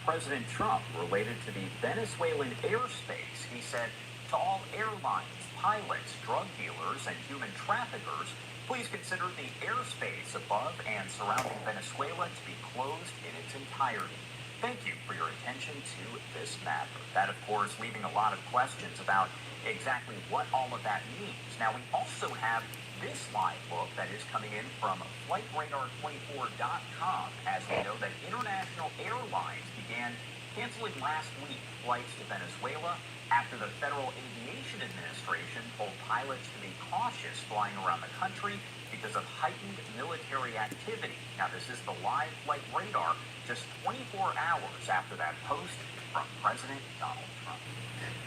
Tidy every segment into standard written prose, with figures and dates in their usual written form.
President Trump related to the Venezuelan airspace. He said, to all airlines, pilots, drug dealers, and human traffickers, please consider the airspace above and surrounding Venezuela to be closed in its entirety. Thank you for your attention to this matter. That, of course, leaving a lot of questions about exactly what all of that means. Now, we also have this live look that is coming in from FlightRadar24.com, as we know that international airlines began canceling last week flights to Venezuela after the Federal Aviation Administration told pilots to be cautious flying around the country because of heightened military activity. Now, this is the live flight radar just 24 hours after that post from President Donald Trump.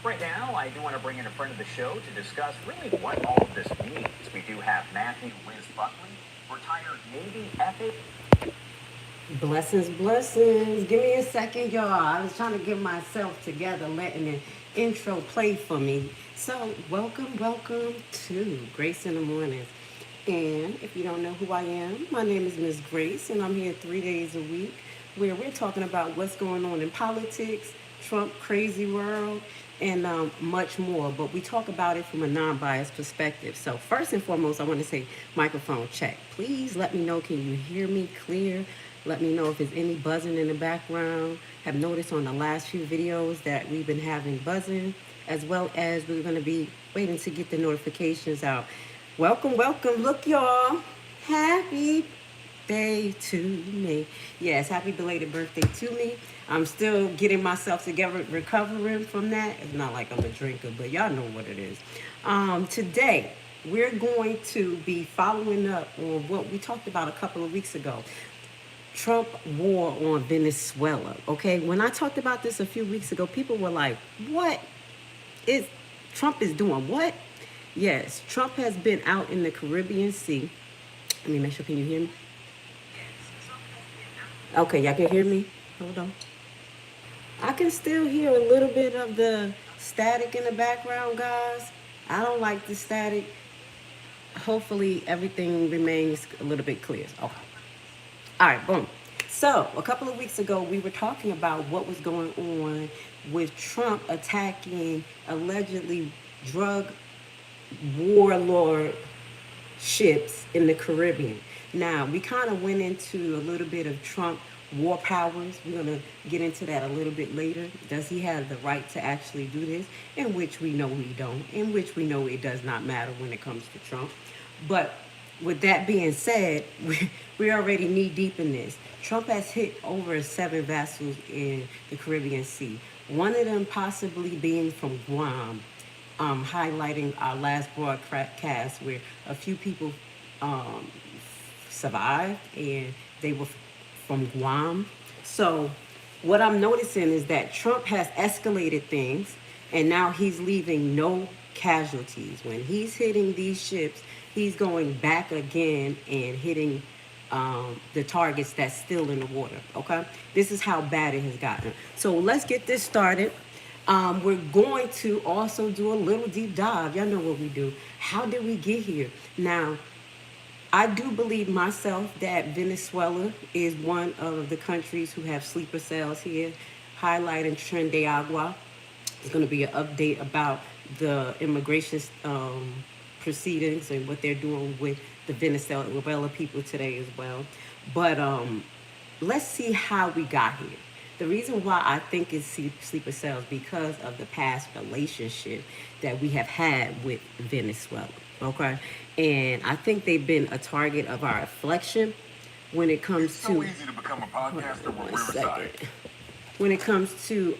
Right now, I do want to bring in a friend of the show to discuss really what all of this means. We do have Matthew Liz Buckley, retired Navy FA. Blessings, blessings. Give me a second, y'all. I was trying to get myself together, letting the intro play for me. So, welcome to Grace in the Mornings. And if you don't know who I am, my name is Miss Grace, and I'm here 3 days a week where we're talking about what's going on in politics, Trump crazy world, and much more. But we talk about it from a non-biased perspective. So first and foremost, I want to say microphone check. Please let me know, can you hear me clear? Let me know if there's any buzzing in the background. Have noticed on the last few videos that we've been having buzzing, as well as we're going to be waiting to get the notifications out. Welcome. Look, y'all. Happy birthday to me. Yes, happy belated birthday to me. I'm still getting myself together, recovering from that. It's not like I'm a drinker, but y'all know what it is. Today, we're going to be following up on what we talked about a couple of weeks ago. Trump war on Venezuela. Okay, when I talked about this a few weeks ago, people were like, what is Trump is doing? What? Yes, Trump has been out in the Caribbean Sea. Let me make sure, can you hear me? Okay, y'all can hear me? Hold on. I can still hear a little bit of the static in the background, guys. I don't like the static. Hopefully everything remains a little bit clear. Okay. All right, boom. So a couple of weeks ago, we were talking about what was going on with Trump attacking allegedly drug warlord ships in the Caribbean. Now, we kind of went into a little bit of Trump war powers. We're going to get into that a little bit later. Does he have the right to actually do this? In which we know he don't. In which we know it does not matter when it comes to Trump. But with that being said, we're already knee deep in this. Trump has hit over 7 vessels in the Caribbean Sea. One of them possibly being from Guam, highlighting our last broadcast where a few people survived and they were from Guam. So what I'm noticing is that Trump has escalated things and now he's leaving no casualties. When he's hitting these ships, he's going back again and hitting the targets that's still in the water, okay? This is how bad it has gotten. So let's get this started. We're going to also do a little deep dive. Y'all know what we do. How did we get here? Now, I do believe myself that Venezuela is one of the countries who have sleeper cells here, highlighting Tren de Agua. It's going to be an update about the immigration proceedings and what they're doing with the Venezuela people today as well. But let's see how we got here. The reason why I think it's sleeper cells because of the past relationship that we have had with Venezuela, okay? And I think they've been a target of our affliction when it comes it's so easy to become a podcaster when we're second. When it comes to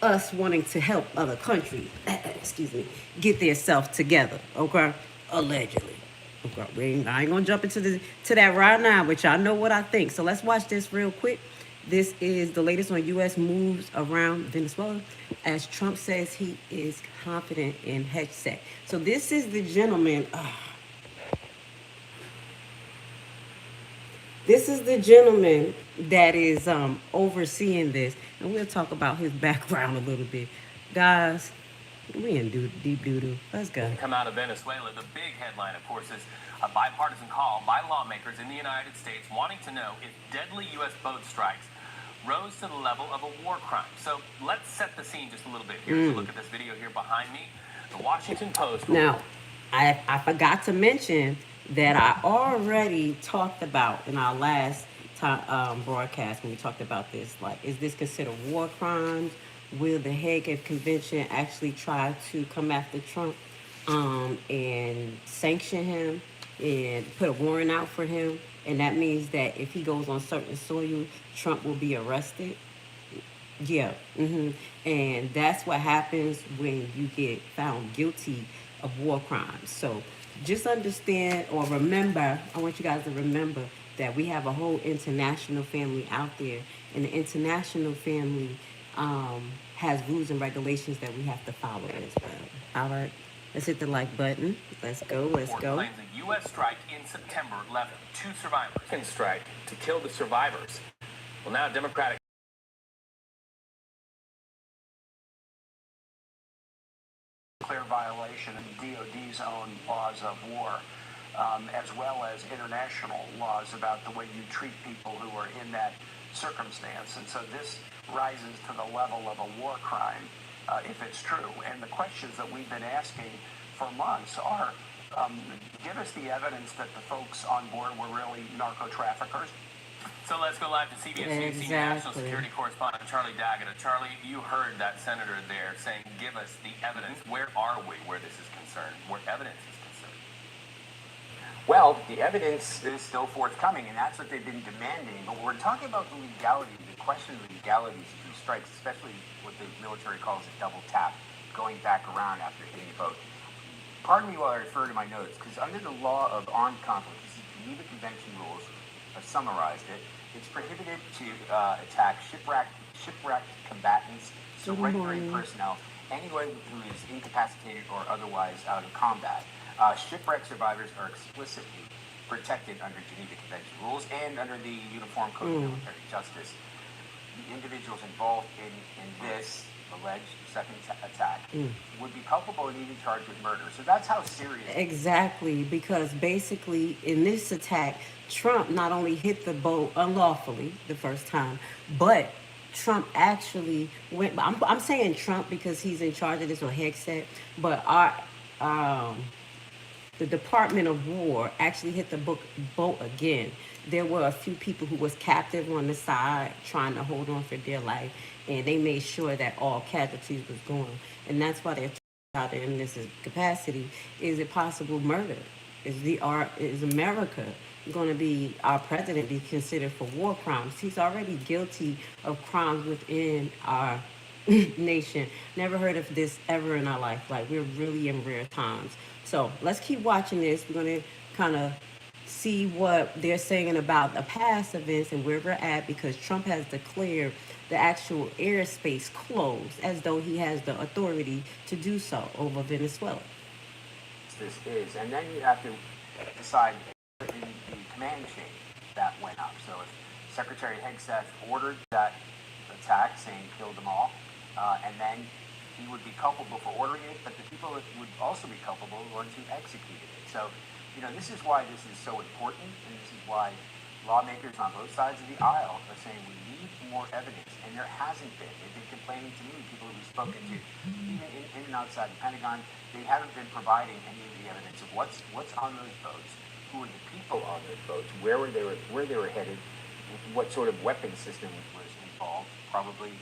us wanting to help other countries, excuse me, get their self together, okay? Allegedly. Okay, I ain't gonna jump into that right now, but y'all know what I think. So let's watch this real quick. This is the latest on U.S. moves around Venezuela as Trump says he is confident in Hegseth. So this is the gentleman. This is the gentleman that is overseeing this. And we'll talk about his background a little bit. Guys, we in deep doo-doo. Let's go. Come out of Venezuela. The big headline, of course, is a bipartisan call by lawmakers in the United States wanting to know if deadly U.S. boat strikes rose to the level of a war crime. So let's set the scene just a little bit here. So look at this video here behind me. The Washington Post. Now, I forgot to mention that I already talked about in our last time, broadcast when we talked about this. Like, is this considered war crimes? Will the Hague Convention actually try to come after Trump and sanction him and put a warrant out for him? And that means that if he goes on certain soil, Trump will be arrested. Yeah. And that's what happens when you get found guilty of war crimes. So just understand or remember, I want you guys to remember that we have a whole international family out there, and the international family has rules and regulations that we have to follow as well. All right, let's hit the like button. Let's go. Claims a U.S. strike in September left 2 survivors. Second strike to kill the survivors. Well, now Democratic clear violation of the DOD's own laws of war, as well as international laws about the way you treat people who are in that circumstance. And so this rises to the level of a war crime, if it's true. And the questions that we've been asking for months are, give us the evidence that the folks on board were really narco-traffickers. So let's go live to CBS News senior national security correspondent Charlie Daggett. Charlie, you heard that senator there saying, give us the evidence. Where are we where this is concerned, where evidence is concerned? Well, the evidence is still forthcoming, and that's what they've been demanding. But we're talking about the legality, the question of the legalities of these strikes, especially what the military calls a double tap, going back around after hitting the boat. Pardon me while I refer to my notes, because under the law of armed conflict, this is Geneva Convention rules, I've summarized it. It's prohibited to attack shipwrecked combatants, surrendering personnel, anyone who is incapacitated or otherwise out of combat. Shipwreck survivors are explicitly protected under Geneva Convention rules and under the Uniform Code of Military Justice. The individuals involved in this alleged second attack would be culpable and even charged with murder. So that's how serious. Exactly, because basically in this attack, Trump not only hit the boat unlawfully the first time, but Trump actually went. I'm saying Trump because he's in charge of this, or Hegseth, but the Department of War actually hit the boat again. There were a few people who was captive on the side trying to hold on for dear life, and they made sure that all casualties was gone. And that's why they're out there in this capacity. Is it possible murder? Is America going to be, our president be considered for war crimes? He's already guilty of crimes within our nation. Never heard of this ever in our life. Like, we're really in rare times. So let's keep watching this. We're going to kind of see what they're saying about the past events and where we're at, because Trump has declared the actual airspace closed as though he has the authority to do so over Venezuela. This is, and then you have to decide in the command chain that went up. So if Secretary Hegseth ordered that attack, saying kill them all, and then he would be culpable for ordering it, but the people that would also be culpable were the ones who executed it. So, you know, this is why this is so important, and this is why lawmakers on both sides of the aisle are saying we need more evidence, and there hasn't been. They've been complaining to me, people who we've spoken to, even in and outside the Pentagon, they haven't been providing any of the evidence of what's on those boats, who are the people on those boats, where they were headed, what sort of weapon system was involved, probably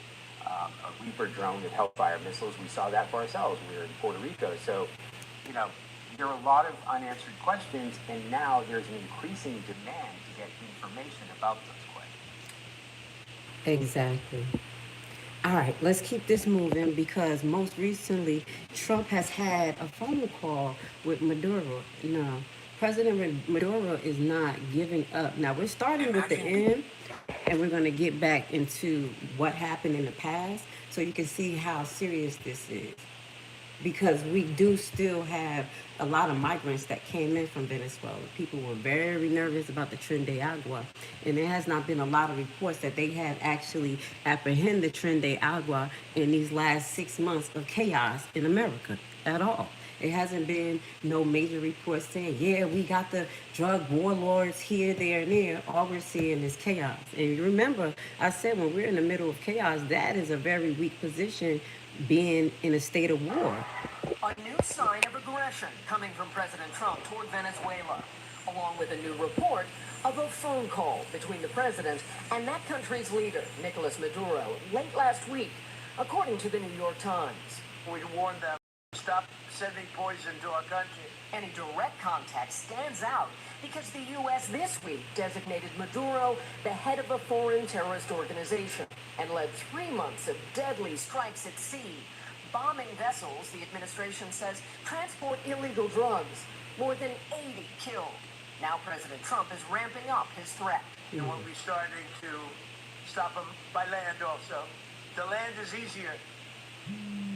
a Reaper drone that helped fire missiles. We saw that for ourselves. We were in Puerto Rico. So, you know, there are a lot of unanswered questions, and now there's an increasing demand to get information about those questions. Exactly. All right, let's keep this moving, because most recently Trump has had a phone call with Maduro. No, President Maduro is not giving up. Now, we're starting with the end, and we're going to get back into what happened in the past so you can see how serious this is. Because we do still have a lot of migrants that came in from Venezuela. People were very nervous about the Tren de Agua, and there has not been a lot of reports that they have actually apprehended Tren de Agua in these last 6 months of chaos in America at all. It hasn't been no major reports saying, yeah, we got the drug warlords here, there, and there. All we're seeing is chaos. And remember, I said when we're in the middle of chaos, that is a very weak position, being in a state of war. A new sign of aggression coming from President Trump toward Venezuela, along with a new report of a phone call between the president and that country's leader, Nicolas Maduro, late last week, according to the New York Times. We warned them, stop sending poison to our country. Any direct contact stands out because the U.S. this week designated Maduro the head of a foreign terrorist organization and led 3 months of deadly strikes at sea, bombing vessels, the administration says, transport illegal drugs. More than 80 killed. Now President Trump is ramping up his threat. And we'll be starting to stop them by land also. The land is easier,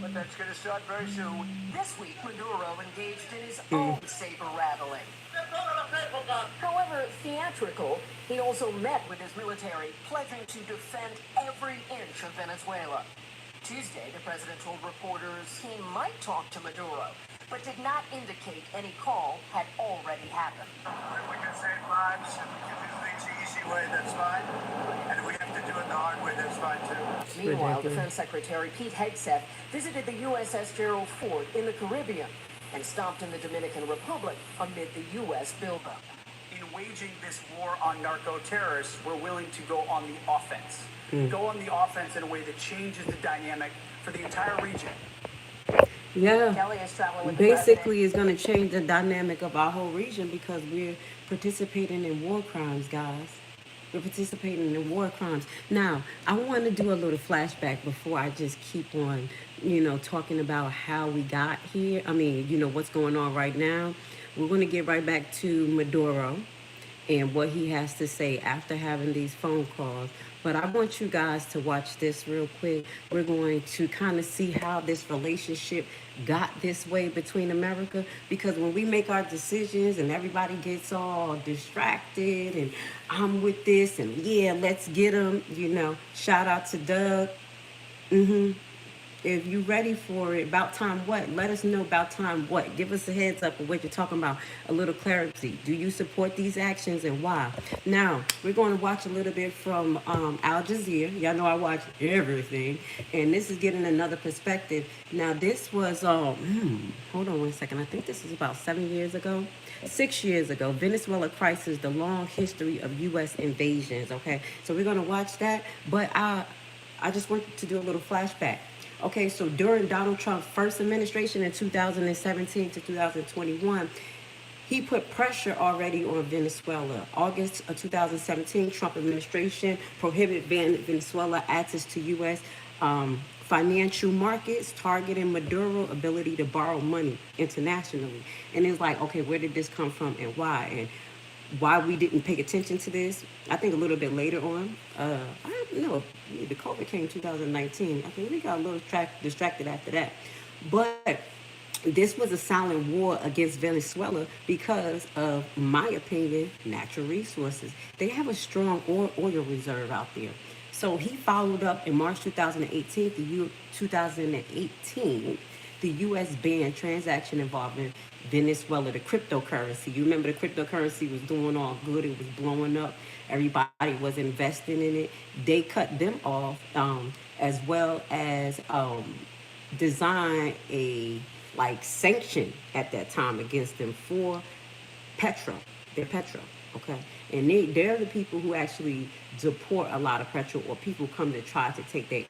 but that's going to start very soon. This week, Maduro engaged in his own saber rattling. However theatrical, he also met with his military, pledging to defend every inch of Venezuela. Tuesday, the president told reporters he might talk to Maduro, but did not indicate any call had already happened. If we can save lives and we can do things the easy way, that's fine. And if we have to do it the hard way, that's fine too. Meanwhile, Defense Secretary Pete Hegseth visited the USS Gerald Ford in the Caribbean and stopped in the Dominican Republic amid the U.S. buildup. In waging this war on narco-terrorists, we're willing to go on the offense. Go on the offense in a way that changes the dynamic for the entire region. Yeah. Kelly is traveling with Basically, it's going to change the dynamic of our whole region because we're participating in war crimes, guys. We're participating in war crimes. Now, I want to do a little flashback before I just keep on, talking about how we got here. I mean, what's going on right now. We're going to get right back to Maduro and what he has to say after having these phone calls. But I want you guys to watch this real quick. We're going to kind of see how this relationship got this way between America. Because when we make our decisions and everybody gets all distracted and I'm with this and yeah, let's get them, shout out to Doug. If you ready for it, about time what? Let us know about time what. Give us a heads up of what you're talking about, a little clarity. Do you support these actions and why? Now, we're going to watch a little bit from Al Jazeera. Y'all know I watch everything. And this is getting another perspective. Now, this was, hold on 1 second. I think this is about 6 years ago. Venezuela crisis, the long history of U.S. invasions, okay? So we're going to watch that. But I just wanted to do a little flashback. Okay, so during Donald Trump's first administration in 2017 to 2021, he put pressure already on Venezuela. August of 2017, Trump administration prohibited Venezuela access to U.S. Financial markets, targeting Maduro's ability to borrow money internationally. And it's like, okay, where did this come from and why? And why we didn't pay attention to this, I think a little bit later on. I don't know, the COVID came in 2019. I think we got a little distracted after that. But this was a silent war against Venezuela because of, my opinion, natural resources. They have a strong oil reserve out there. So he followed up in March 2018, the U.S. banned transaction involving Venezuela, the cryptocurrency. You remember the cryptocurrency was doing all good. It was blowing up. Everybody was investing in it. They cut them off, as well as design a sanction at that time against them for petrol. They're petrol, okay? And they're the people who actually deport a lot of petrol, or people come to try to take their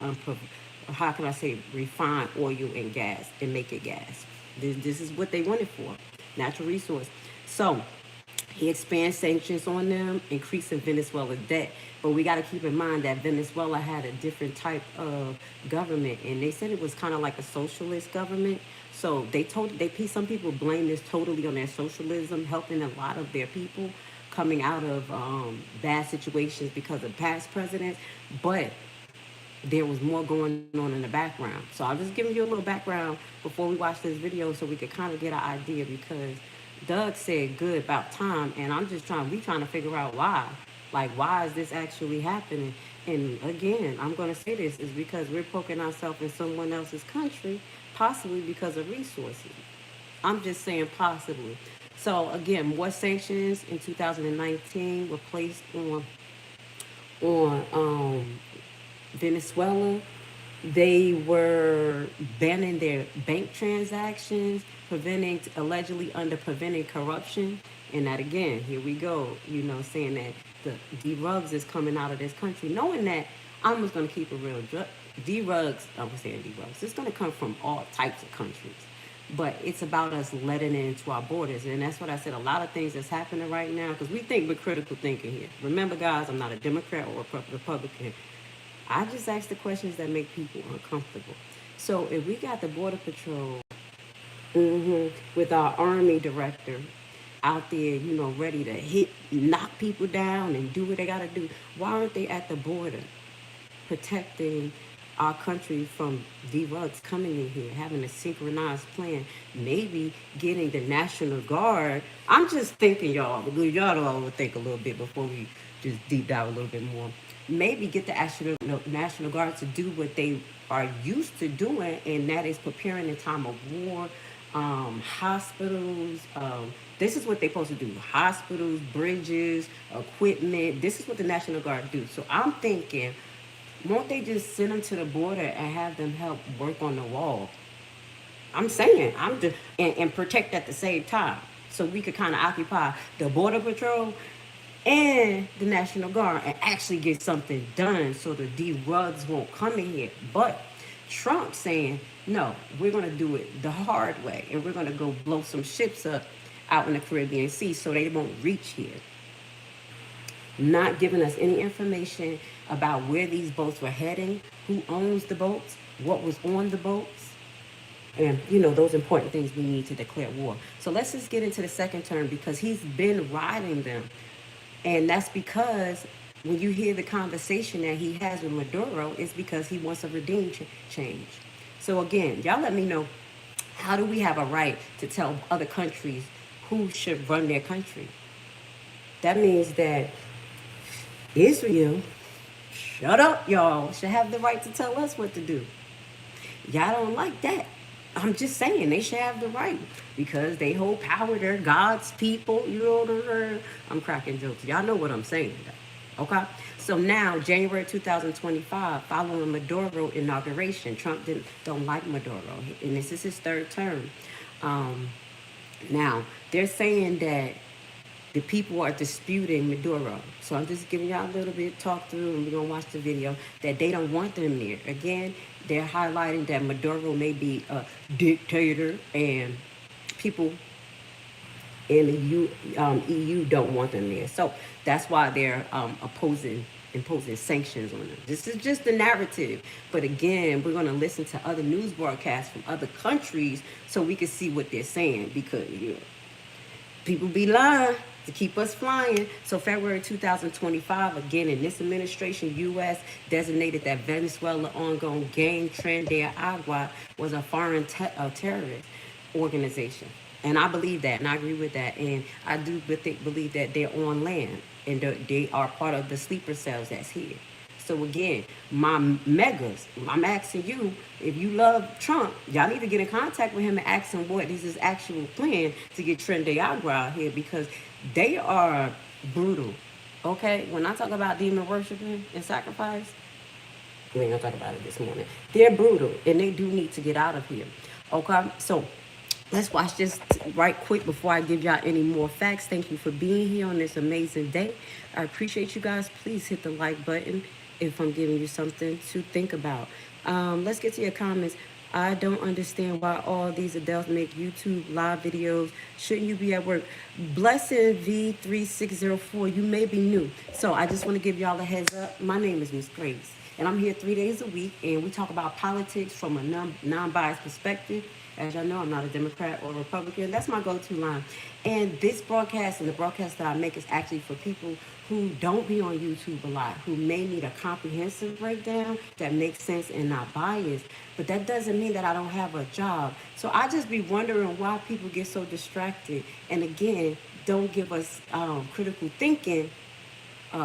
refined oil and gas and make it gas. This is what they want it for, natural resource. So he expands sanctions on them, increasing Venezuela's debt. But we got to keep in mind that Venezuela had a different type of government, and they said it was kind of like a socialist government. So some people blame this totally on their socialism, helping a lot of their people coming out of bad situations because of past presidents. But there was more going on in the background. So I'm just giving you a little background before we watch this video so we could kind of get an idea, because Doug said good about time, and we trying to figure out why. Like, why is this actually happening? And again, I'm going to say this is because we're poking ourselves in someone else's country, possibly because of resources. I'm just saying possibly. So again, more sanctions in 2019 were placed on Venezuela. They were banning their bank transactions, preventing corruption. And that again, here we go, saying that the D-Rugs is coming out of this country, knowing that I'm just going to keep it real. D-Rugs, I was saying D-Rugs, it's going to come from all types of countries. But it's about us letting it into our borders. And that's what I said. A lot of things that's happening right now, because we think we're critical thinking here. Remember, guys, I'm not a Democrat or a Republican. I just ask the questions that make people uncomfortable. So if we got the Border Patrol with our Army director out there, ready to knock people down and do what they got to do, why aren't they at the border protecting our country from D-Rugs coming in here, having a synchronized plan, maybe getting the National Guard? I'm just thinking, y'all, because y'all don't overthink a little bit before we just deep dive a little bit more. Maybe get the actual National Guard to do what they are used to doing, and that is preparing in time of war. Hospitals, this is what they're supposed to do. Hospitals, bridges, equipment. This is what the National Guard do. So I'm thinking, won't they just send them to the border and have them help work on the wall? I'm saying, and protect at the same time. So we could kind of occupy the Border Patrol and the National Guard and actually get something done so the D-Rugs won't come in here. But Trump saying, no, we're going to do it the hard way, and we're going to go blow some ships up out in the Caribbean Sea so they won't reach here. Not giving us any information about where these boats were heading, who owns the boats, what was on the boats, and, those important things we need to declare war. So let's just get into the second term, because he's been riding them. And that's because when you hear the conversation that he has with Maduro, it's because he wants a regime change. So again, y'all let me know, how do we have a right to tell other countries who should run their country? That means that Israel, shut up, y'all, should have the right to tell us what to do. Y'all don't like that. I'm just saying, they should have the right, because they hold power. They're God's people. I'm cracking jokes. Y'all know what I'm saying, though. Okay? So now, January 2025, following Maduro inauguration, Trump don't like Maduro, and this is his third term. Now, they're saying that the people are disputing Maduro. So I'm just giving y'all a little bit talk through, and we're going to watch the video, that they don't want them there. Again, they're highlighting that Maduro may be a dictator, and people in the EU don't want them there. So that's why they're imposing sanctions on them. This is just the narrative. But again, we're going to listen to other news broadcasts from other countries so we can see what they're saying, because people be lying to keep us flying. So February 2025, again, in this administration, U.S. designated that Venezuela ongoing gang Tren de Agua was a foreign terrorist organization. And I believe that, and I agree with that. And I do believe that they're on land, and they are part of the sleeper cells that's here. So again, my megas, I'm asking you, if you love Trump, y'all need to get in contact with him and ask him what is his actual plan to get Tren de Agua out here, because they are brutal. Okay? When I talk about demon worshiping and sacrifice, we ain't gonna talk about it this morning. They're brutal, and they do need to get out of here. Okay? So let's watch this right quick before I give y'all any more facts. Thank you for being here on this amazing day. I appreciate you guys. Please hit the like button if I'm giving you something to think about. Let's get to your comments. I don't understand why all these adults make YouTube live videos. Shouldn't you be at work? Blessing V3604, you may be new. So I just want to give y'all a heads up. My name is Miss Grace, and I'm here 3 days a week, and we talk about politics from a non-biased perspective. As y'all know, I'm not a Democrat or Republican. That's my go-to line. And this broadcast and the broadcast that I make is actually for people who don't be on YouTube a lot, who may need a comprehensive breakdown that makes sense and not biased. But that doesn't mean that I don't have a job. So I just be wondering why people get so distracted. And again, don't give us critical thinking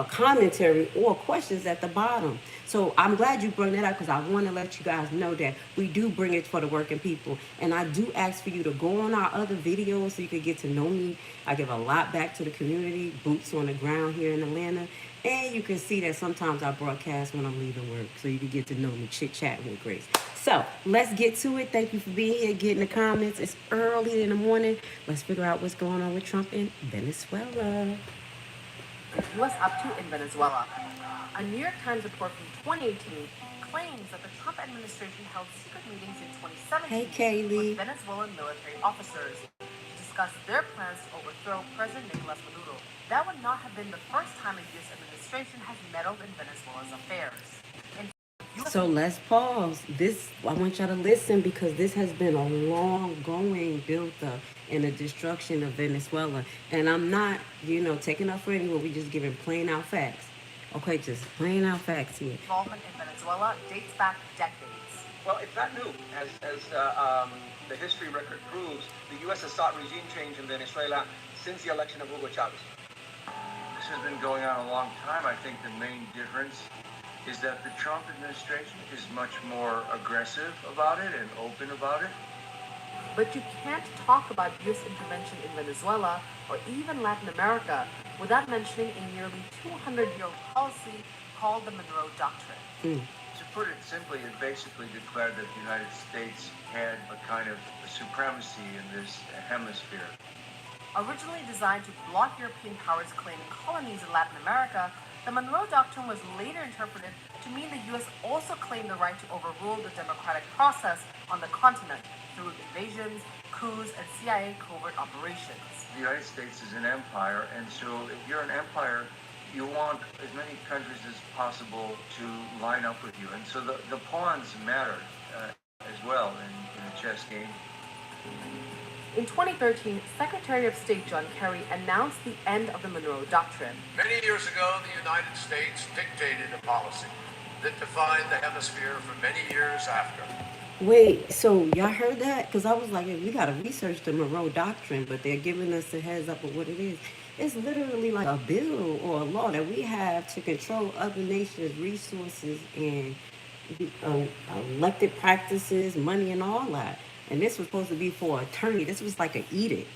commentary or questions at the bottom. So I'm glad you brought that up because I want to let you guys know that we do bring it for the working people. And I do ask for you to go on our other videos so you can get to know me. I give a lot back to the community, boots on the ground here in Atlanta. And you can see that sometimes I broadcast when I'm leaving work so you can get to know me, chit-chatting with Grace. So let's get to it. Thank you for being here, getting the comments. It's early in the morning. Let's figure out what's going on with Trump in Venezuela. What's up to in Venezuela? A New York Times report from 2018 claims that the Trump administration held secret meetings in 2017 Hey, Kaylee. with Venezuelan military officers to discuss their plans to overthrow President Nicolas Maduro. That would not have been the first time a U.S. administration has meddled in Venezuela's affairs. So let's pause. This, I want y'all to listen because this has been a long going build up in the destruction of Venezuela. And I'm not, taking up for anyone. We just giving plain out facts. Okay, just plain out facts here. Involvement in Venezuela dates back decades. Well, it's not new. As the history record proves, the U.S. has sought regime change in Venezuela since the election of Hugo Chavez. This has been going on a long time. I think the main difference is that the Trump administration is much more aggressive about it and open about it. But you can't talk about U.S. intervention in Venezuela or even Latin America without mentioning a nearly 200-year-old policy called the Monroe Doctrine. To put it simply, it basically declared that the United States had a kind of supremacy in this hemisphere. Originally designed to block European powers claiming colonies in Latin America, the Monroe Doctrine was later interpreted to mean the U.S. also claimed the right to overrule the democratic process on the continent through invasions, coups, and CIA covert operations. The United States is an empire, and so if you're an empire, you want as many countries as possible to line up with you. And so the pawns matter as well in a chess game. In 2013, Secretary of State John Kerry announced the end of the Monroe Doctrine. Many years ago, the United States dictated a policy that defined the hemisphere for many years after. Wait, so y'all heard that? Because I was like, we got to research the Monroe Doctrine, but they're giving us a heads up of what it is. It's literally like a bill or a law that we have to control other nations' resources and elected practices, money, and all that. And this was supposed to be for attorney. This was like an edict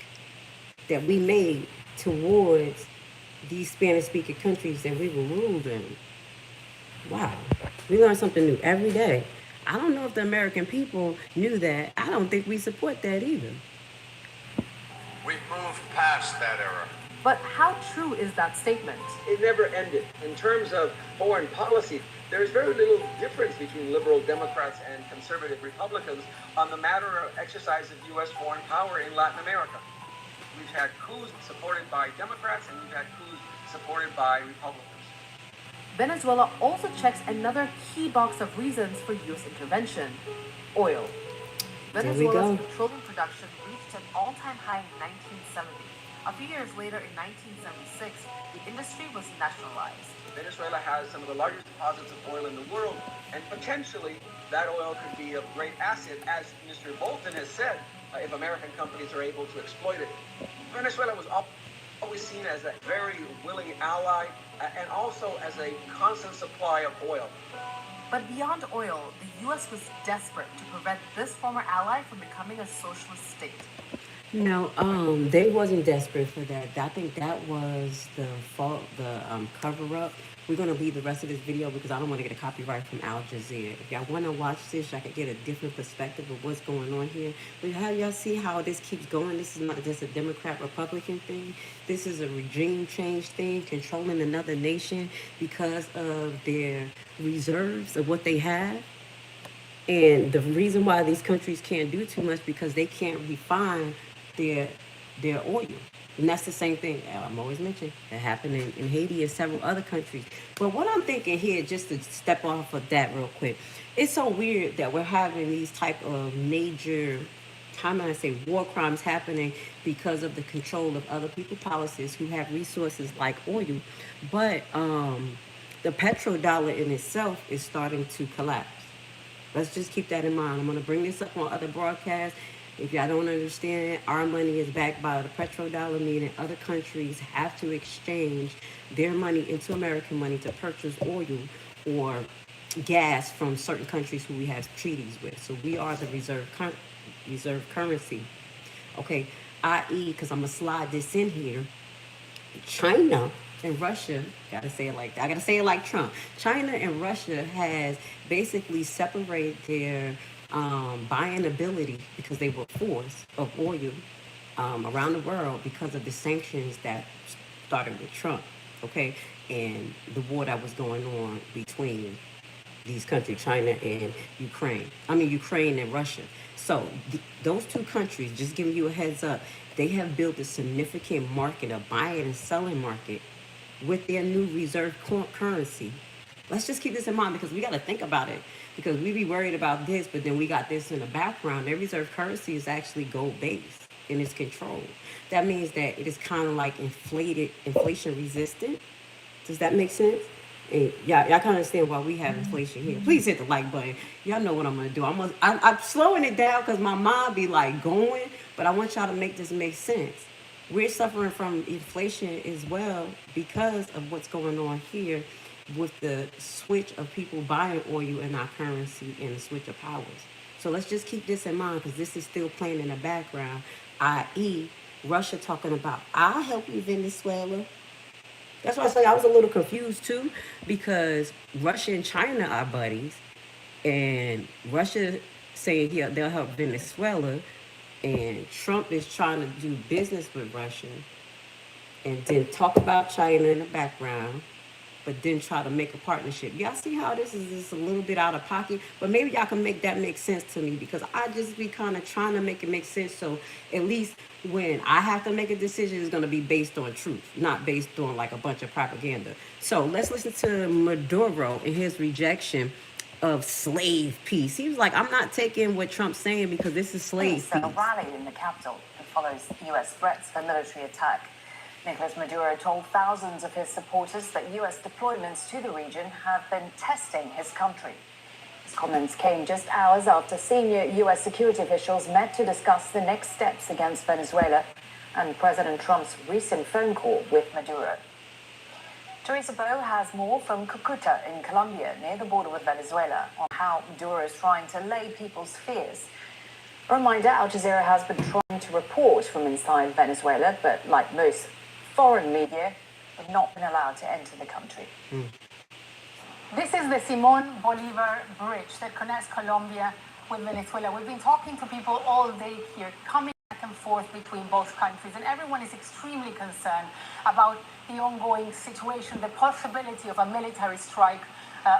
that we made towards these Spanish-speaking countries that we were ruled in. Wow. We learn something new every day. I don't know if the American people knew that. I don't think we support that either. We've moved past that era. But how true is that statement? It never ended. In terms of foreign policy, there is very little difference between liberal Democrats and conservative Republicans on the matter of exercise of U.S. foreign power in Latin America. We've had coups supported by Democrats and we've had coups supported by Republicans. Venezuela also checks another key box of reasons for U.S. intervention: oil. Venezuela's petroleum production reached an all-time high in 1970. A few years later, in 1976, the industry was nationalized. Venezuela has some of the largest deposits of oil in the world, and potentially that oil could be of great asset, as Mr. Bolton has said, if American companies are able to exploit it. Venezuela was always seen as a very willing ally and also as a constant supply of oil. But beyond oil, the U.S. was desperate to prevent this former ally from becoming a socialist state. No, they wasn't desperate for that. I think that was the fault, the cover-up. We're going to leave the rest of this video because I don't want to get a copyright from Al Jazeera. If y'all want to watch this, y'all can get a different perspective of what's going on here. But how y'all see how this keeps going? This is not just a Democrat-Republican thing. This is a regime change thing, controlling another nation because of their reserves of what they have. And the reason why these countries can't do too much because they can't refine their oil. And that's the same thing I'm always mentioning that happened in Haiti and several other countries. But what I'm thinking here, just to step off of that real quick, it's so weird that we're having these type of major, how may I say, war crimes happening because of the control of other people's policies who have resources like oil. But the petrodollar in itself is starting to collapse. Let's just keep that in mind. I'm going to bring this up on other broadcasts. If y'all don't understand, our money is backed by the petrodollar, meaning other countries have to exchange their money into American money to purchase oil or gas from certain countries who we have treaties with. So we are the reserve currency. Okay, i.e., because I'm gonna slide this in here, China and Russia, gotta say it like that. I gotta say it like Trump. China and Russia has basically separated their buying ability because they were forced of oil around the world because of the sanctions that started with Trump. Okay, and the war that was going on between these countries, China and Ukraine. I mean, Ukraine and Russia. So those two countries, just giving you a heads up, they have built a significant market, a buying and selling market with their new reserve currency. Let's just keep this in mind because we got to think about it because we be worried about this, but then we got this in the background. Their reserve currency is actually gold-based and it's controlled. That means that it is kind of like inflation resistant. Does that make sense? And y'all kind of understand why we have inflation here. Please hit the like button. Y'all know what I'm gonna do. I'm slowing it down because my mind be like going, but I want y'all to make this make sense. We're suffering from inflation as well because of what's going on here with the switch of people buying oil in our currency and the switch of powers. So let's just keep this in mind because this is still playing in the background, i.e. Russia talking about, I'll help you, Venezuela. That's why I say I was a little confused too, because Russia and China are buddies, and Russia saying they'll help Venezuela, and Trump is trying to do business with Russia, and then talk about China in the background, but then try to make a partnership. Y'all see how this is just a little bit out of pocket? But maybe y'all can make that make sense to me because I just be kind of trying to make it make sense. So at least when I have to make a decision, it's going to be based on truth, not based on like a bunch of propaganda. So let's listen to Maduro and his rejection of slave peace. He was like, I'm not taking what Trump's saying because this is slave peace. A rally in the capital that follows U.S. threats of a military attack. Nicolas Maduro told thousands of his supporters that U.S. deployments to the region have been testing his country. His comments came just hours after senior U.S. security officials met to discuss the next steps against Venezuela and President Trump's recent phone call with Maduro. Teresa Bo has more from Cucuta in Colombia, near the border with Venezuela, on how Maduro is trying to allay people's fears. A reminder, Al Jazeera has been trying to report from inside Venezuela, but like most foreign media, have not been allowed to enter the country. This is the Simón Bolívar Bridge that connects Colombia with Venezuela. We've been talking to people all day here, coming back and forth between both countries, and everyone is extremely concerned about the ongoing situation, the possibility of a military strike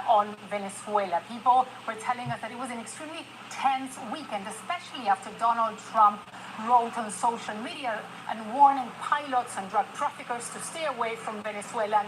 on Venezuela. People were telling us that it was an extremely tense weekend, especially after Donald Trump wrote on social media and warning pilots and drug traffickers to stay away from Venezuelan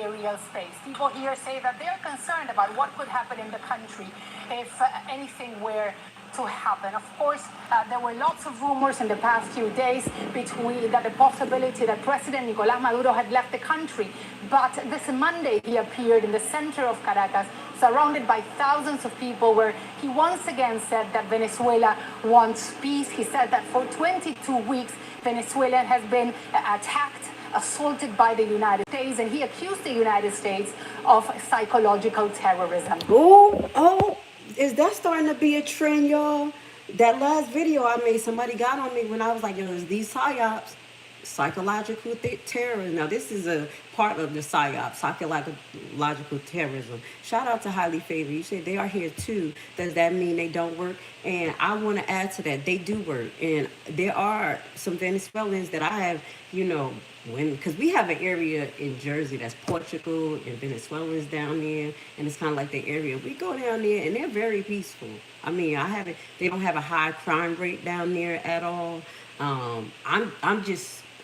aerial space. People here say that they are concerned about what could happen in the country if anything were to happen. Of course, there were lots of rumors in the past few days between the possibility that President Nicolás Maduro had left the country. But this Monday, he appeared in the center of Caracas, surrounded by thousands of people, where he once again said that Venezuela wants peace. He said that for 22 weeks, Venezuela has been attacked, assaulted by the United States, and he accused the United States of psychological terrorism. Oh, is that starting to be a trend, y'all? That last video I made, somebody got on me when I was like, yo, is these psyops? Psychological terrorism. Now, this is a part of the psyop, psychological terrorism. Shout out to Highly Favored. You said they are here too. Does that mean they don't work? And I want to add to that, they do work. And there are some Venezuelans that I have, because we have an area in Jersey that's Portugal and Venezuelans down there, and it's kind of like the area. We go down there and they're very peaceful. I mean, they don't have a high crime rate down there at all.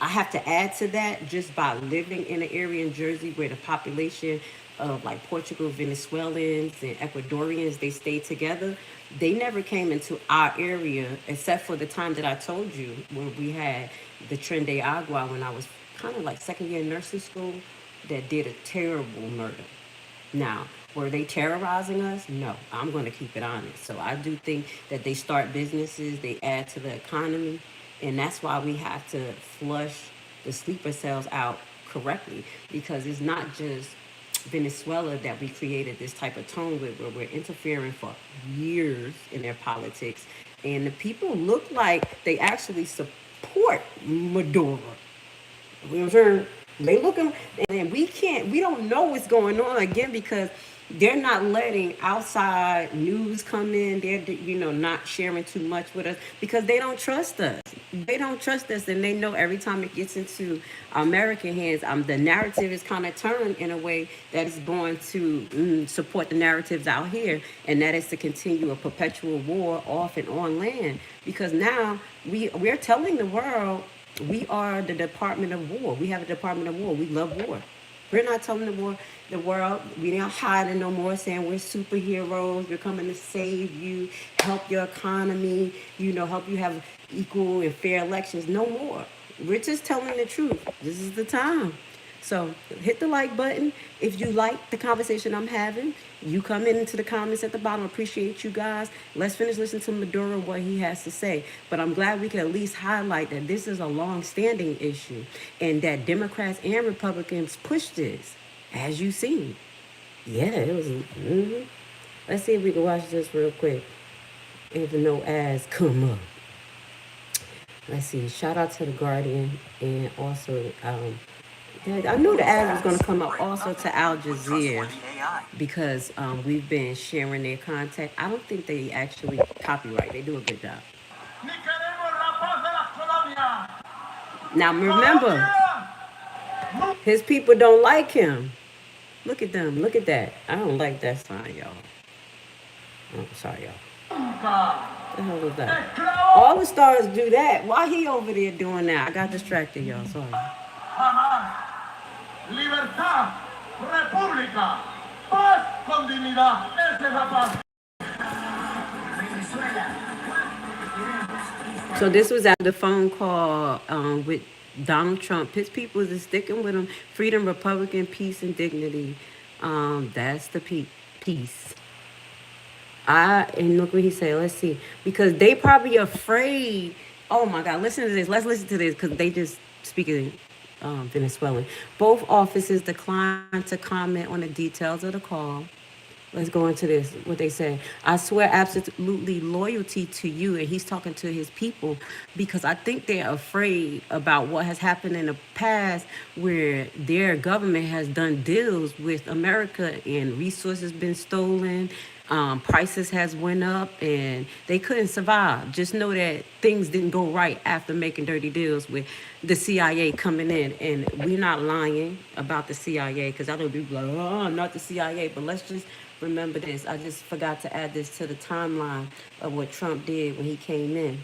I have to add to that just by living in an area in Jersey where the population of like Portugal, Venezuelans, and Ecuadorians, they stay together. They never came into our area except for the time that I told you when we had the Tren de Agua when I was kind of like second year nursing school that did a terrible murder. Now, Were they terrorizing us? No, I'm going to keep it honest. So I do think that they start businesses, they add to the economy, and that's why we have to flush the sleeper cells out correctly, because it's not just Venezuela that we created this type of tone with, where we're interfering for years in their politics, and the people look like they actually support Maduro. You know what I'm saying? They looking, and we don't know what's going on again, because they're not letting outside news come in. They're, not sharing too much with us because they don't trust us. They don't trust us, and they know every time it gets into American hands, the narrative is kind of turned in a way that is going to support the narratives out here, and that is to continue a perpetual war off and on land. Because now we're telling the world, we are the Department of War. We have a Department of War. We love war. We're not telling the world, we're not hiding no more, saying we're superheroes, we're coming to save you, help your economy, help you have equal and fair elections. No more. We're just telling the truth. This is the time. So hit the like button if you like the conversation I'm having. You come into the comments at the bottom. Appreciate you guys. Let's finish listening to Maduro, what he has to say. But I'm glad we can at least highlight that this is a long-standing issue, and that Democrats and Republicans push this, as you've seen. Yeah, it was. Let's see if we can watch this real quick. Even no ads come up. Let's see. Shout out to The Guardian, and also I knew the ad was going to come up also to Al Jazeera, because we've been sharing their content. I don't think they actually copyright. They do a good job. Now remember, his people don't like him. Look at them. Look at that. I don't like that sign, y'all. Oh, sorry, y'all. What the hell was that? All the stars do that. Why he over there doing that? I got distracted, y'all. Sorry. Libertad, república, paz con dignidad. Esa es la paz. So this was after the phone call with Donald Trump. His people is sticking with him. Freedom, Republican, peace, and dignity. That's the peace. And look what he said. Let's see. Because they probably afraid. Oh my God, listen to this. Let's listen to this, because they just speaking Venezuelan. Both offices declined to comment on the details of the call. Let's go into this, what they say. I swear absolutely loyalty to you. And he's talking to his people, because I think they're afraid about what has happened in the past, where their government has done deals with America and resources been stolen. Prices has went up and they couldn't survive. Just know that things didn't go right after making dirty deals with the CIA coming in. And we're not lying about the CIA, because I know people like, oh, I'm not the CIA. But let's just remember this. I just forgot to add this to the timeline of what Trump did when he came in.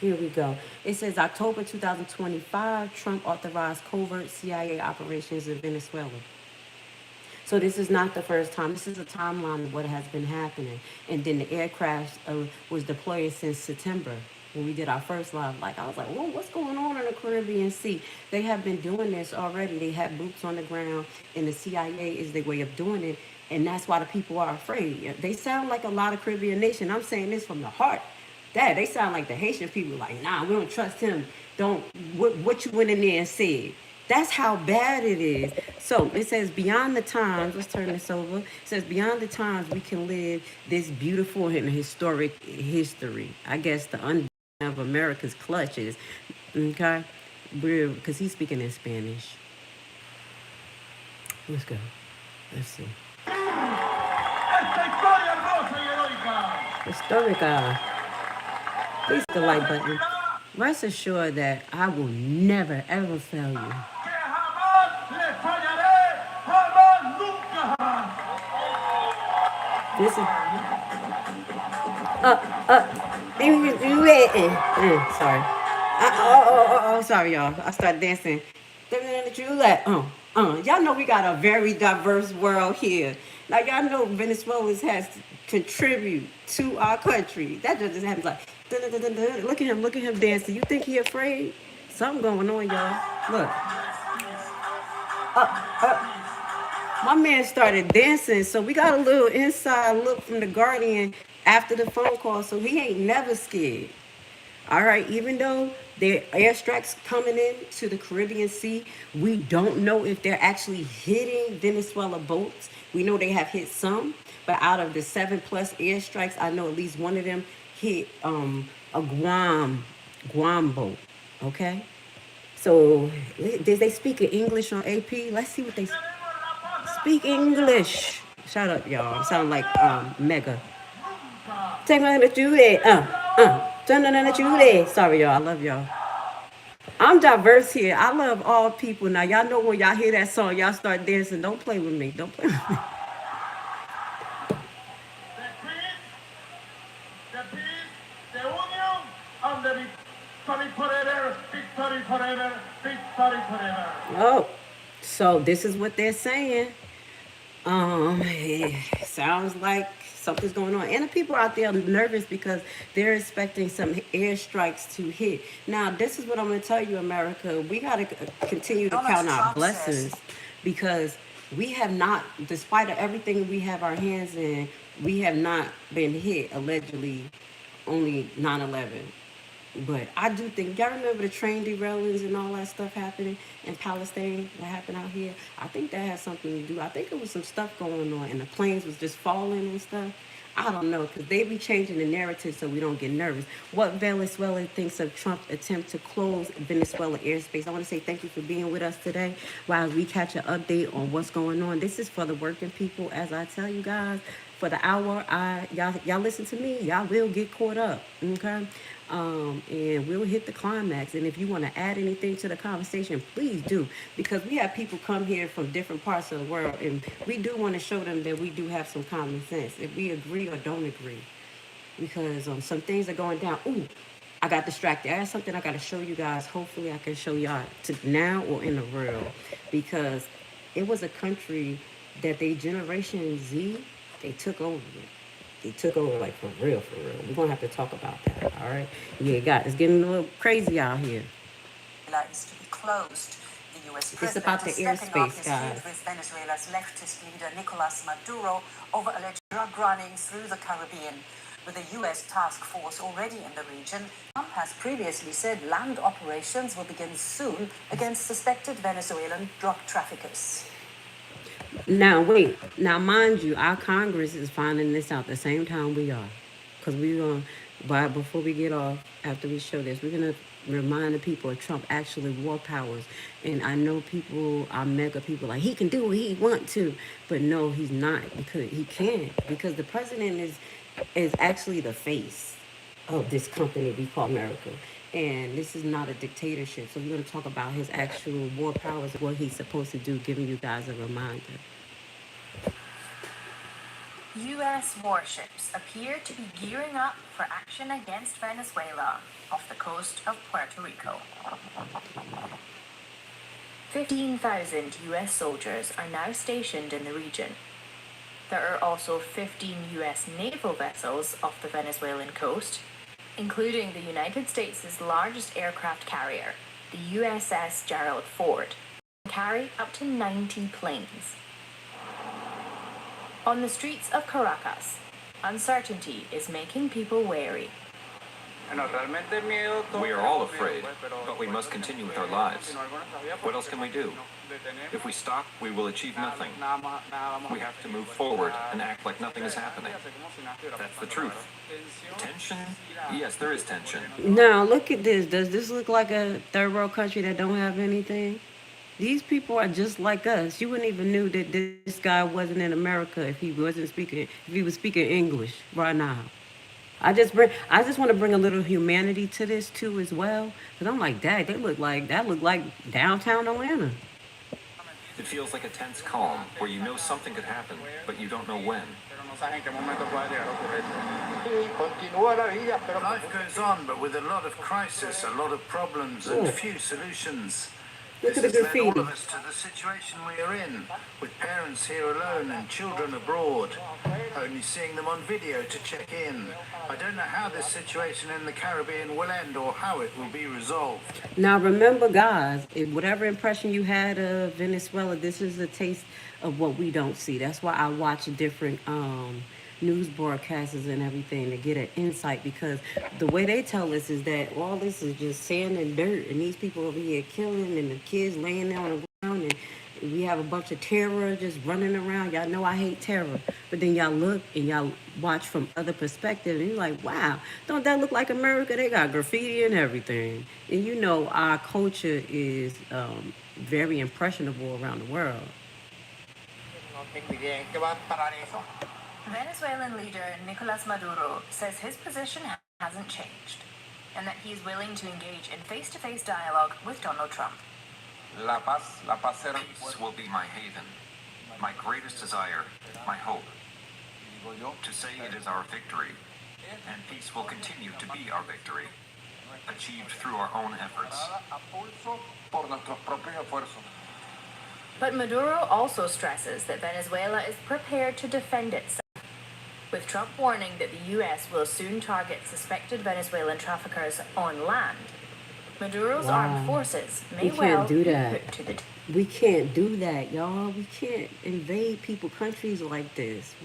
Here we go. It says October 2025, Trump authorized covert CIA operations in Venezuela. So this is not the first time. This is a timeline of what has been happening. And then the aircraft was deployed since September, when we did our first live. Like, I was like, whoa, what's going on in the Caribbean Sea? They have been doing this already. They have boots on the ground, and the CIA is their way of doing it. And that's why the people are afraid. They sound like a lot of Caribbean nation. I'm saying this from the heart. They sound like the Haitian people, like, nah, we don't trust him. What you went in there and said. That's how bad it is. So it says, beyond the times, let's turn this over. It says, beyond the times we can live this beautiful and historic history. I guess the undoing of America's clutches. Okay? Because he's speaking in Spanish. Let's go. Let's see. Historica. Please hit the like button. Rest assured that I will never, ever fail you. This is sorry. Sorry, y'all. I started dancing. Y'all know we got a very diverse world here. Now y'all know Venezuela has to contribute to our country. That just happens like look at him dancing. You think he afraid? Something going on, y'all. Look. My man started dancing, so we got a little inside look from the Guardian after the phone call, so he ain't never scared. All right, even though there are airstrikes coming in to the Caribbean Sea, we don't know if they're actually hitting Venezuela boats. We know they have hit some, but out of the 7+ airstrikes, I know at least one of them hit a Guam boat. Okay, so did they speak in English on AP? Let's see what they speak English. Shut up, y'all. I sound like Mega. Take on the Judy. Turn on the Judy. Sorry, y'all. I love y'all. I'm diverse here. I love all people. Now, y'all know when y'all hear that song, y'all start dancing. Don't play with me. Don't play with me. The peace, the union, and the victory forever, victory forever, victory forever. Oh, so this is what they're saying. It sounds like something's going on, and the people out there are nervous because they're expecting some airstrikes to hit. Now, this is what I'm going to tell you, America. We got to continue to count our blessings because we have not, despite of everything we have our hands in, we have not been hit allegedly. Only 9/11. But I do think y'all remember the train derailings and all that stuff happening in Palestine that happened out here. I think that has something to do. I think it was some stuff going on, and the planes was just falling and stuff. I don't know because they be changing the narrative so we don't get nervous. What Venezuela thinks of Trump's attempt to close Venezuela airspace? I want to say thank you for being with us today while we catch an update on what's going on. This is for the working people, as I tell you guys. For the hour, y'all listen to me. Y'all will get caught up, okay? And we'll hit the climax. And if you want to add anything to the conversation, please do, because we have people come here from different parts of the world, and we do want to show them that we do have some common sense, if we agree or don't agree, because some things are going down. Ooh, I got distracted. I have something I got to show you guys. Hopefully, I can show y'all now or in the real, because it was a country that they Generation Z, they took over it. They took over like for real, for real. We're gonna have to talk about that, all right? Yeah, guys, it's getting a little crazy out here. Is to be closed. The U.S. It's president about the is stepping up airspace, his guys. feud with Venezuela's leftist leader Nicolas Maduro over alleged drug running through the Caribbean. With a U.S. task force already in the region, Trump has previously said land operations will begin soon against suspected Venezuelan drug traffickers. Now, wait. Now, mind you, our Congress is finding this out the same time we are. Because we're going to, but before we get off, after we show this, we're going to remind the people of Trump actually war powers. And I know people, our mega people, like, he can do what he want to. But no, he's not, because he can't. Because the president is actually the face of this company we call America. And this is not a dictatorship. So we're going to talk about his actual war powers, what he's supposed to do, giving you guys a reminder. U.S. warships appear to be gearing up for action against Venezuela off the coast of Puerto Rico. 15,000 U.S. soldiers are now stationed in the region. There are also 15 U.S. naval vessels off the Venezuelan coast, including the United States' largest aircraft carrier, the USS Gerald Ford, can carry up to 90 planes. On the streets of Caracas, uncertainty is making people wary. We are all afraid, but we must continue with our lives. What else can we do? If we stop, we will achieve nothing. We have to move forward and act like nothing is happening. That's the truth. Tension? Yes, there is tension. Now, look at this. Does this look like a third world country that don't have anything? These people are just like us. You wouldn't even knew that this guy wasn't in America if he was speaking English right now. I just want to bring a little humanity to this too as well, because I'm like, Dad, that look like downtown Atlanta. It feels like a tense calm where you know something could happen, but you don't know when. Life goes on, but with a lot of crisis, a lot of problems, and few solutions. Look This at the has led all graffiti. of us to the situation we are in, with parents here alone and children abroad, only seeing them on video to check in. I don't know how this situation in the Caribbean will end or how it will be resolved. Now remember, guys, whatever impression you had of Venezuela, this is a taste of what we don't see. That's why I watch different news broadcasters and everything to get an insight, because the way they tell us is that all this is just sand and dirt, and these people over here killing, and the kids laying there on the ground, and we have a bunch of terror just running around. Y'all know I hate terror, but then y'all look and y'all watch from other perspectives, and you're like, wow, don't that look like America? They got graffiti and everything. And you know our culture is very impressionable around the world. Venezuelan leader Nicolas Maduro says his position hasn't changed and that he's willing to engage in face-to-face dialogue with Donald Trump. Peace will be my haven, my greatest desire, my hope. To say it is our victory, and peace will continue to be our victory, achieved through our own efforts. But Maduro also stresses that Venezuela is prepared to defend itself, with Trump warning that the U.S. will soon target suspected Venezuelan traffickers on land. Maduro's armed forces may well be put to the test. We can't do that, y'all. We can't invade people countries like this.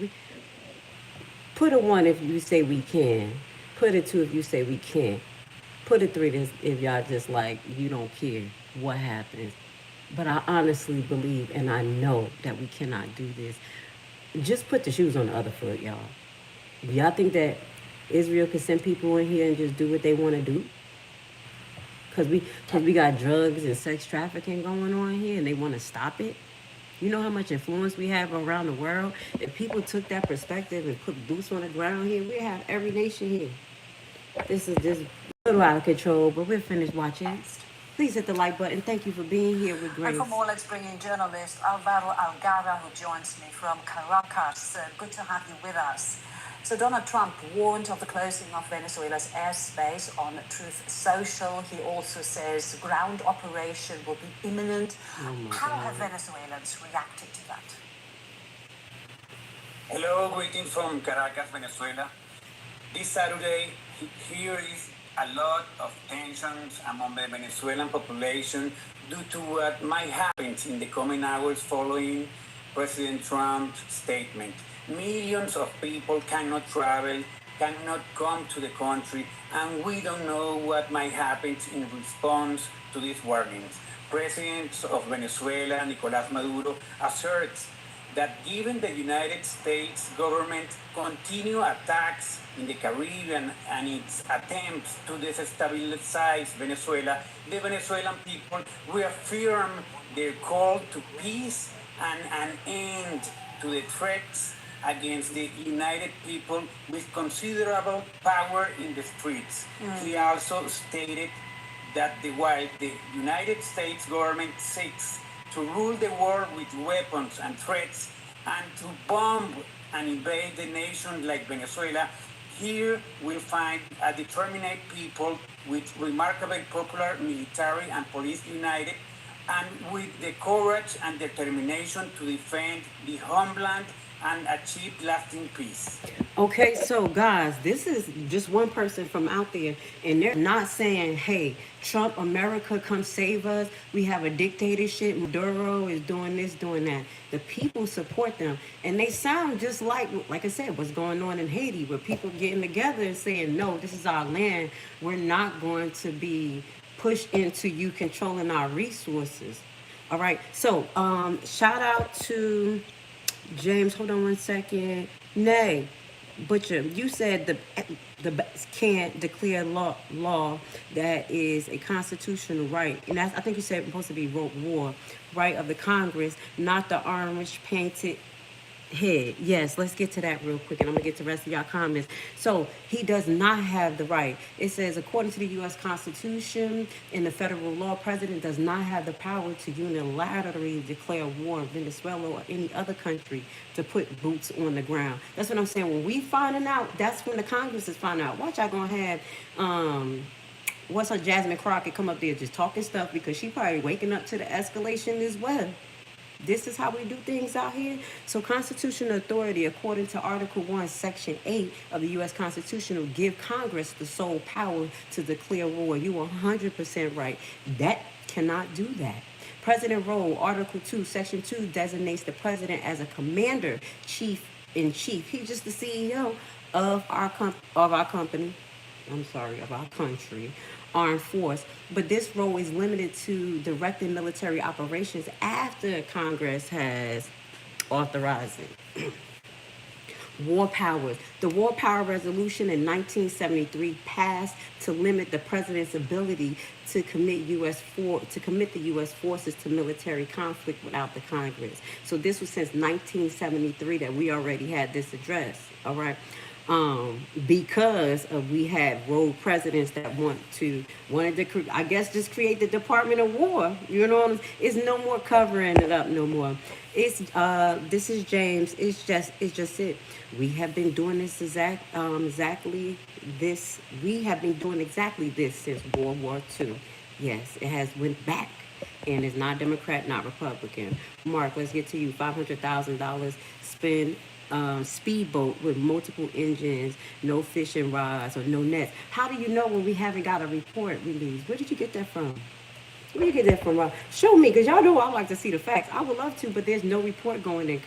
Put a 1 if you say we can. Put a 2 if you say we can't. Put a 3 if y'all just like, you don't care what happens. But I honestly believe and I know that we cannot do this. Just put the shoes on the other foot, y'all. Y'all think that Israel can send people in here and just do what they want to do? Cause we got drugs and sex trafficking going on here and they want to stop it? You know how much influence we have around the world? If people took that perspective and put boots on the ground here, we have every nation here. This is just a little out of control, but we're finished watching. Please hit the like button. Thank you for being here with Grace. And for more, let's bring in journalist Alvaro Algara, who joins me from Caracas. Good to have you with us. So Donald Trump warned of the closing of Venezuela's airspace on Truth Social. He also says ground operation will be imminent. How have Venezuelans reacted to that? Hello, greetings from Caracas, Venezuela. This Saturday, here is a lot of tensions among the Venezuelan population due to what might happen in the coming hours following President Trump's statement. Millions of people cannot travel, cannot come to the country, and we don't know what might happen in response to these warnings. President of Venezuela, Nicolás Maduro, asserts that given the United States government continued attacks in the Caribbean and its attempts to destabilize Venezuela, the Venezuelan people reaffirm their call to peace and an end to the threats against the united people with considerable power in the streets. He also stated that while the United States government seeks to rule the world with weapons and threats and to bomb and invade the nation like Venezuela, here we'll find a determined people with remarkable popular military and police united and with the courage and determination to defend the homeland and achieve lasting peace. Okay, so guys, this is just one person from out there, and they're not saying, hey, Trump, America, come save us. We have a dictatorship. Maduro is doing this, doing that. The people support them, and they sound just like I said, what's going on in Haiti, where people getting together and saying, no, this is our land. We're not going to be pushed into you controlling our resources. All right, so shout out to James, hold on one second. Nay, Butcher, you said the can't declare law that is a constitutional right, and that's, I think you said, supposed to be war right of the Congress, not the orange painted head. Yes, let's get to that real quick, and I'm gonna get to the rest of y'all comments. So he does not have the right. It says, according to the U.S. Constitution and the federal law, president does not have the power to unilaterally declare war on Venezuela or any other country to put boots on the ground. That's what I'm saying. When we finding out, that's when the Congress is finding out. Watch, y'all gonna have what's her Jasmine Crockett come up there just talking stuff because she probably waking up to the escalation as well. This is how we do things out here. So constitutional authority, according to Article 1, Section 8 of the U.S. Constitution, will give Congress the sole power to declare war. You are 100% right. That cannot do that. President role, Article 2, Section 2 designates the president as a commander, chief in chief. He's just the CEO of our company. I'm sorry, of our country, armed force. But this role is limited to directing military operations after Congress has authorized it. War powers. The War Power Resolution in 1973 passed to limit the president's ability to commit the U.S. forces to military conflict without the Congress. So this was since 1973 that we already had this address. All right. Because we had rogue presidents that wanted to, I guess, just create the Department of War. You know what I'm saying? It's no more covering it up no more. It's this is James. It's just it. We have been doing this exactly this. We have been doing exactly this since World War II. Yes, it has went back. And it's not Democrat, not Republican. Mark, let's get to you. $500,000 spend speedboat with multiple engines, no fishing rods or no nets. How do you know when we haven't got a report released? Where did you get that from? Where did you get that from? Show me, because y'all know I like to see the facts. I would love to, but there's no report going in.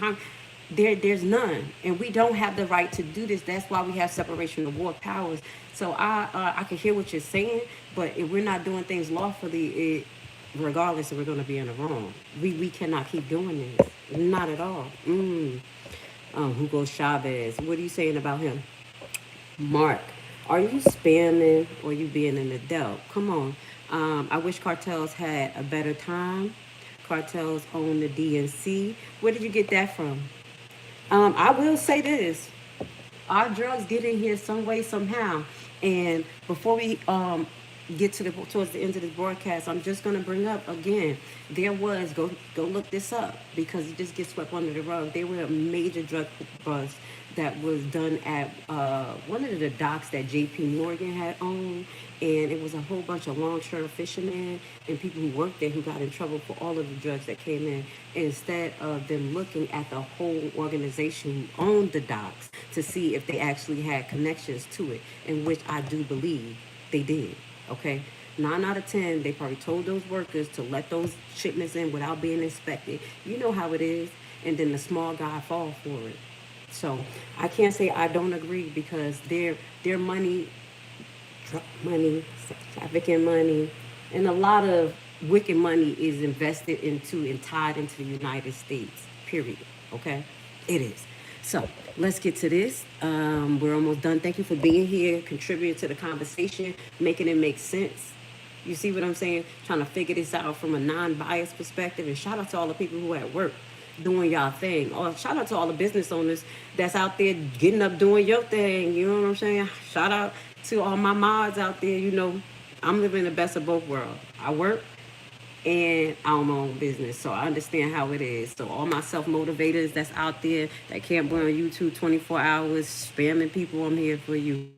There's none, and we don't have the right to do this. That's why we have separation of war powers. So I can hear what you're saying, but if we're not doing things lawfully, regardless, we're going to be in the wrong. We cannot keep doing this. Not at all. Hugo Chavez. What are you saying about him? Mark, are you spamming or you being an adult? Come on. I wish cartels had a better time. Cartels own the DNC. Where did you get that from? I will say this. Our drugs get in here some way, somehow. And before we get towards the end of this broadcast, I'm just going to bring up again, there was, go look this up because it just gets swept under the rug. There were a major drug bust that was done at one of the docks that JP Morgan had owned, and it was a whole bunch of long-term fishermen and people who worked there who got in trouble for all of the drugs that came in, instead of them looking at the whole organization who owned the docks to see if they actually had connections to it, in which I do believe they did. Okay, 9 out of 10, they probably told those workers to let those shipments in without being inspected. You know how it is. And then the small guy fall for it. So I can't say I don't agree, because their money, drug money, sex trafficking money, and a lot of wicked money is invested into and tied into the United States, period. Okay, it is. So let's get to this. We're almost done. Thank you for being here, contributing to the conversation, making it make sense. You see what I'm saying? Trying to figure this out from a non-biased perspective. And shout out to all the people who are at work doing y'all thing. Or shout out to all the business owners that's out there getting up doing your thing. You know what I'm saying? Shout out to all my mods out there. You know, I'm living the best of both worlds. I work and I own my own business, so I understand how it is. So all my self-motivators that's out there that can't be on YouTube 24 hours spamming people, I'm here for you.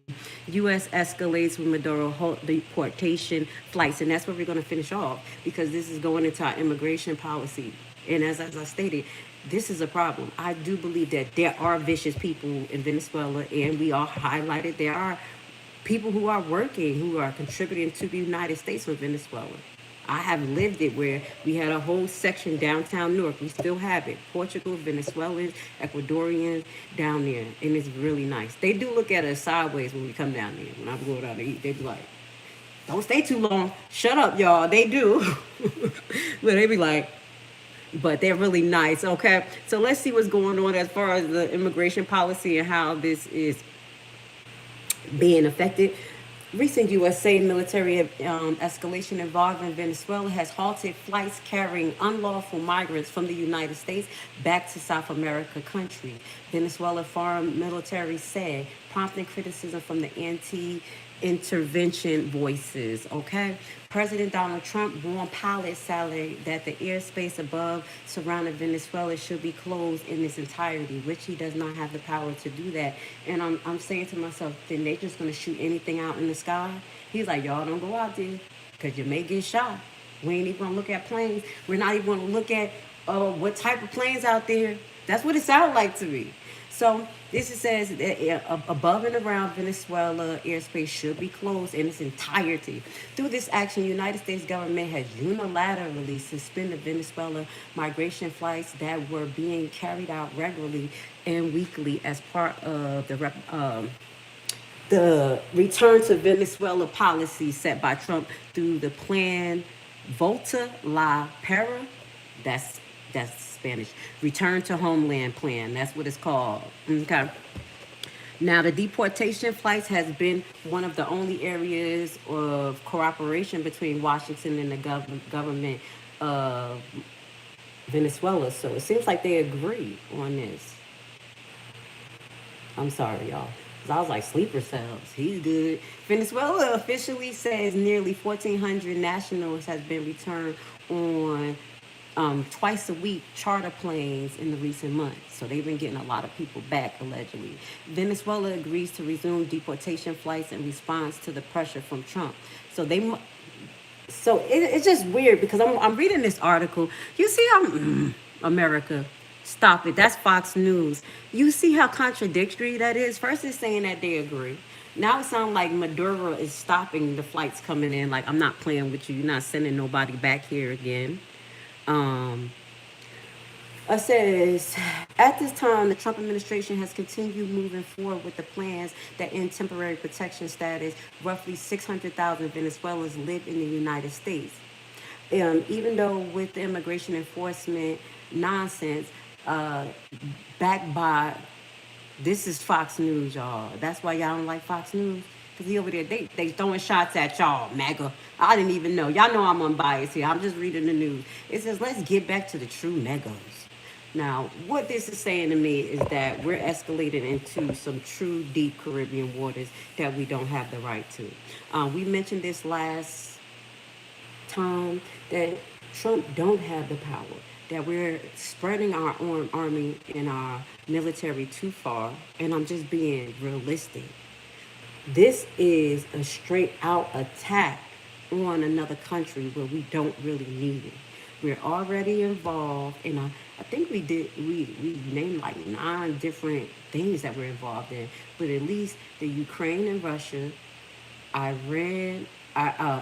U.S. escalates with Maduro deportation flights, and that's where we're going to finish off, because this is going into our immigration policy. And as I stated, this is a problem. I do believe that there are vicious people in Venezuela, and we all highlighted there are people who are working, who are contributing to the United States from Venezuela. I have lived it, where we had a whole section downtown Newark. We still have it. Portugal, Venezuelans, Ecuadorians down there. And it's really nice. They do look at us sideways when we come down there. When I'm going out to eat, they be like, don't stay too long. Shut up, y'all. They do. But they be like, but they're really nice, okay? So let's see what's going on as far as the immigration policy and how this is being affected. Recent USA military escalation involving Venezuela has halted flights carrying unlawful migrants from the United States back to South America countries. Venezuela foreign military said, prompting criticism from the intervention voices, okay? President Donald Trump warned pilots Saturday that the airspace above surrounding Venezuela should be closed in its entirety, which he does not have the power to do that. And I'm saying to myself, then they just gonna shoot anything out in the sky? He's like, y'all don't go out there because you may get shot. We ain't even gonna look at planes. We're not even gonna look at what type of planes out there. That's what it sounds like to me. So this says that above and around Venezuela, airspace should be closed in its entirety. Through this action, the United States government has unilaterally suspended Venezuela migration flights that were being carried out regularly and weekly as part of the return to Venezuela policy set by Trump through the plan volta para. That's Spanish. Return to Homeland Plan. That's what it's called. Okay. Now, the deportation flights has been one of the only areas of cooperation between Washington and the government of Venezuela. So it seems like they agree on this. I'm sorry, y'all. I was like, sleeper cells. He's good. Venezuela officially says nearly 1,400 nationals has been returned on twice a week charter planes in the recent months. So they've been getting a lot of people back, allegedly. Venezuela agrees to resume deportation flights in response to the pressure from Trump. So it's just weird because I'm reading this article. You see how America, stop it. That's Fox News. You see how contradictory that is? First it's saying that they agree. Now it sounds like Maduro is stopping the flights coming in. Like, I'm not playing with you. You're not sending nobody back here again. It says, at this time, the Trump administration has continued moving forward with the plans that end temporary protection status. Roughly 600,000 Venezuelans live in the United States. Even though with the immigration enforcement nonsense, backed by, this is Fox News, y'all. That's why y'all don't like Fox News. Because he over there, they throwing shots at y'all, MAGA. I didn't even know. Y'all know I'm unbiased here. I'm just reading the news. It says, let's get back to the true negos. Now, what this is saying to me is that we're escalating into some true deep Caribbean waters that we don't have the right to. We mentioned this last time that Trump don't have the power, that we're spreading our own army and our military too far, and I'm just being realistic. This is a straight out attack on another country where we don't really need it. We're already involved in I think we named like 9 different things that we're involved in, but at least the Ukraine and Russia, Iran,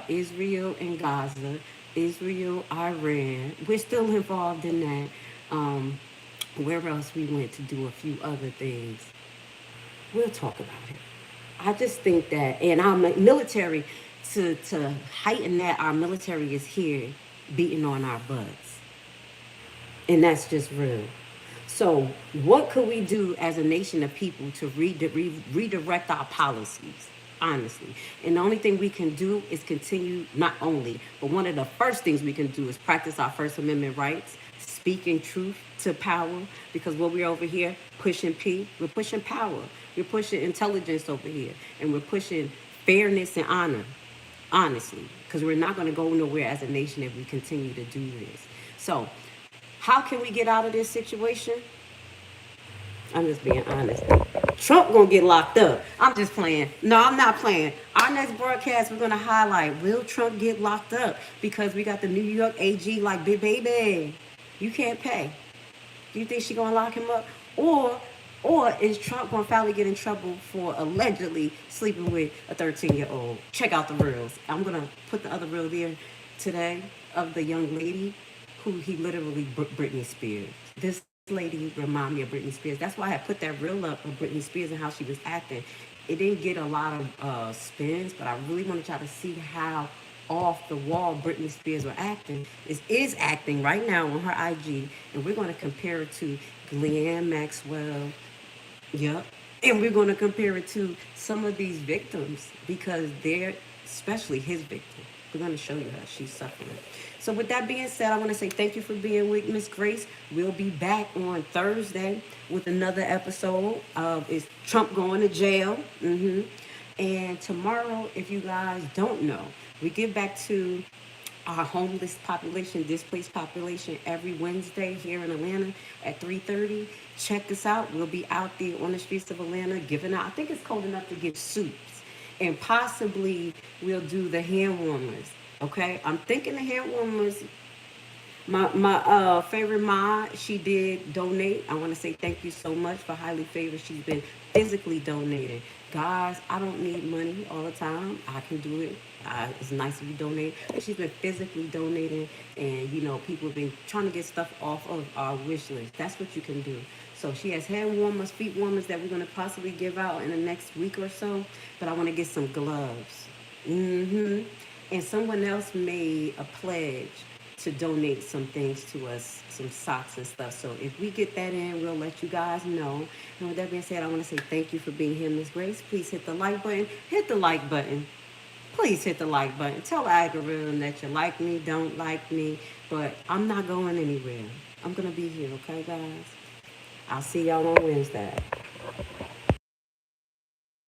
Israel and Gaza, Israel, Iran, we're still involved in that. Where else we went to do a few other things. We'll talk about it. I just think that, and our military, to heighten that, our military is here beating on our butts. And that's just real. So what could we do as a nation of people to redirect our policies, honestly? And the only thing we can do is continue, not only, but one of the first things we can do is practice our First Amendment rights, speaking truth to power, because what we're over here pushing we're pushing power. We're pushing intelligence over here, and we're pushing fairness and honor, honestly, because we're not going to go nowhere as a nation if we continue to do this. So how can we get out of this situation? I'm just being honest. Trump going to get locked up. I'm just playing. No, I'm not playing. Our next broadcast, we're going to highlight, will Trump get locked up? Because we got the New York AG like, big baby, you can't pay. Do you think she's going to lock him up? Or is Trump going to finally get in trouble for allegedly sleeping with a 13-year-old? Check out the reels. I'm going to put the other reel there today of the young lady who he literally Britney Spears. This lady remind me of Britney Spears. That's why I put that reel up of Britney Spears and how she was acting. It didn't get a lot of spins, but I really want to try to see how off the wall Britney Spears were acting. Is acting right now on her IG, and we're going to compare it to Ghislaine Maxwell. Yep. And we're going to compare it to some of these victims because they're, especially his victim. We're going to show you how she's suffering. So with that being said, I want to say thank you for being with Miss Grace. We'll be back on Thursday with another episode of Is Trump Going to Jail? And tomorrow, if you guys don't know, we give back to our homeless population, displaced population, every Wednesday here in Atlanta at 3:30. Check us out. We'll be out there on the streets of Atlanta giving out, I think it's cold enough to give soups. And possibly we'll do the hand warmers. Okay? I'm thinking the hand warmers. My favorite mod, she did donate. I want to say thank you so much for highly favored. She's been physically donating. Guys, I don't need money all the time. I can do it. It's nice if you donate. But she's been physically donating, and you know, people have been trying to get stuff off of our wish list. That's what you can do. So she has hand warmers, feet warmers that we're gonna possibly give out in the next week or so. But I want to get some gloves. And someone else made a pledge to donate some things to us, some socks and stuff. So if we get that in, we'll let you guys know. And with that being said, I want to say thank you for being here, Miss Grace. Please hit the like button. Hit the like button. Please hit the like button. Tell the algorithm that you like me, don't like me. But I'm not going anywhere. I'm going to be here, okay, guys? I'll see y'all on Wednesday.